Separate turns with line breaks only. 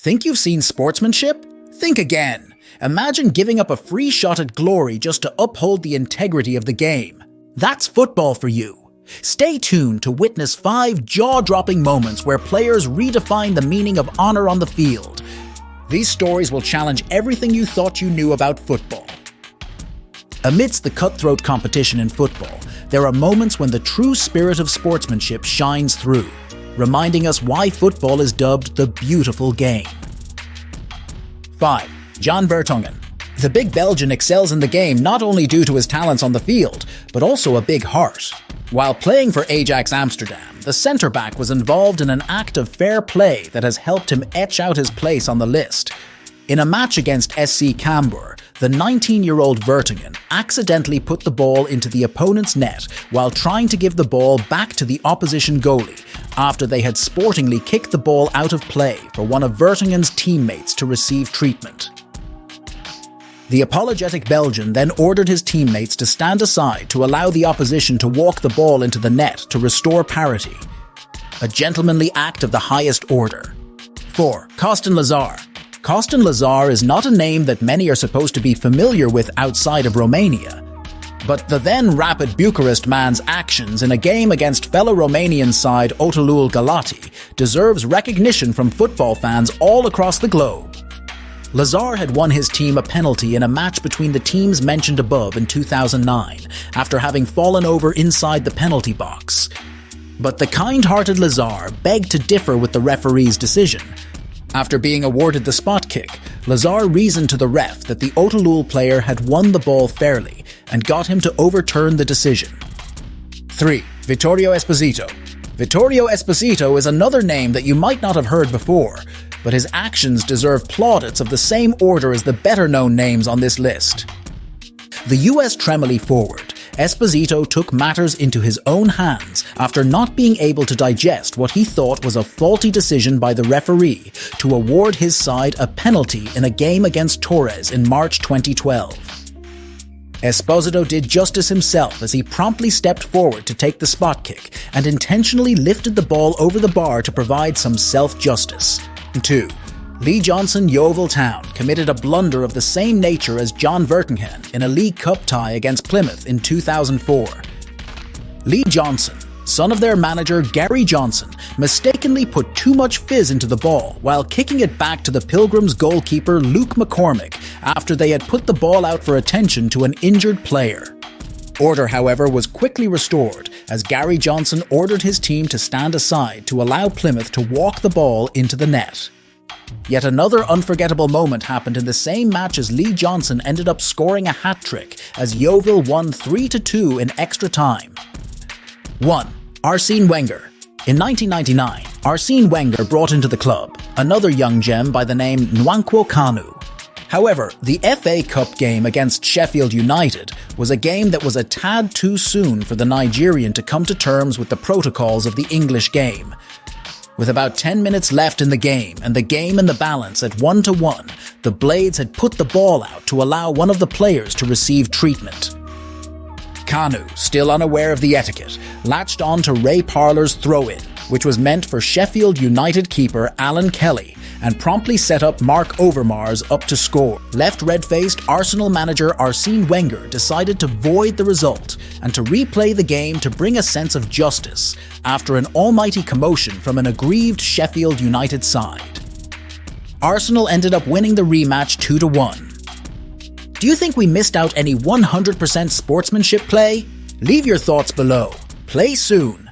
Think you've seen sportsmanship? Think again. Imagine giving up a free shot at glory just to uphold the integrity of the game. That's football for you. Stay tuned to witness 5 jaw-dropping moments where players redefine the meaning of honor on the field. These stories will challenge everything you thought you knew about football. Amidst the cutthroat competition in football, there are moments when the true spirit of sportsmanship shines through, reminding us why football is dubbed the beautiful game. 5. Jan Vertonghen. The big Belgian excels in the game not only due to his talents on the field, but also a big heart. While playing for Ajax Amsterdam, the centre-back was involved in an act of fair play that has helped him etch out his place on the list. In a match against SC Cambuur, the 19-year-old Vertonghen accidentally put the ball into the opponent's net while trying to give the ball back to the opposition goalie after they had sportingly kicked the ball out of play for one of Vertonghen's teammates to receive treatment. The apologetic Belgian then ordered his teammates to stand aside to allow the opposition to walk the ball into the net to restore parity. A gentlemanly act of the highest order. 4. Kostin Lazar. Kostin Lazar is not a name that many are supposed to be familiar with outside of Romania. But the then Rapid Bucharest man's actions in a game against fellow Romanian side Otelul Galati deserves recognition from football fans all across the globe. Lazar had won his team a penalty in a match between the teams mentioned above in 2009 after having fallen over inside the penalty box. But the kind-hearted Lazar begged to differ with the referee's decision. After being awarded the spot kick, Lazar reasoned to the ref that the Otelul player had won the ball fairly and got him to overturn the decision. 3. Vittorio Esposito. Vittorio Esposito is another name that you might not have heard before, but his actions deserve plaudits of the same order as the better-known names on this list. The US Tremoli forward, Esposito took matters into his own hands after not being able to digest what he thought was a faulty decision by the referee to award his side a penalty in a game against Torres in March 2012. Esposito did justice himself as he promptly stepped forward to take the spot kick and intentionally lifted the ball over the bar to provide some self-justice. 2. Lee Johnson Yeovil Town committed a blunder of the same nature as Jan Vertonghen in a League Cup tie against Plymouth in 2004. Lee Johnson, son of their manager Gary Johnson, mistakenly put too much fizz into the ball while kicking it back to the Pilgrims goalkeeper Luke McCormick after they had put the ball out for attention to an injured player. Order, however, was quickly restored as Gary Johnson ordered his team to stand aside to allow Plymouth to walk the ball into the net. Yet another unforgettable moment happened in the same match as Lee Johnson ended up scoring a hat-trick as Yeovil won 3-2 in extra time. 1. Arsene Wenger. In 1999, Arsene Wenger brought into the club another young gem by the name Nwankwo Kanu. However, the FA Cup game against Sheffield United was a game that was a tad too soon for the Nigerian to come to terms with the protocols of the English game. With about 10 minutes left in the game and the game in the balance at 1-1, the Blades had put the ball out to allow one of the players to receive treatment. Kanu, still unaware of the etiquette, latched on to Ray Parlour's throw-in, which was meant for Sheffield United keeper Alan Kelly, and promptly set up Mark Overmars up to score. Left red-faced Arsenal manager Arsene Wenger decided to void the result and to replay the game to bring a sense of justice after an almighty commotion from an aggrieved Sheffield United side. Arsenal ended up winning the rematch 2-1. Do you think we missed out any 100% sportsmanship play? Leave your thoughts below. Play soon.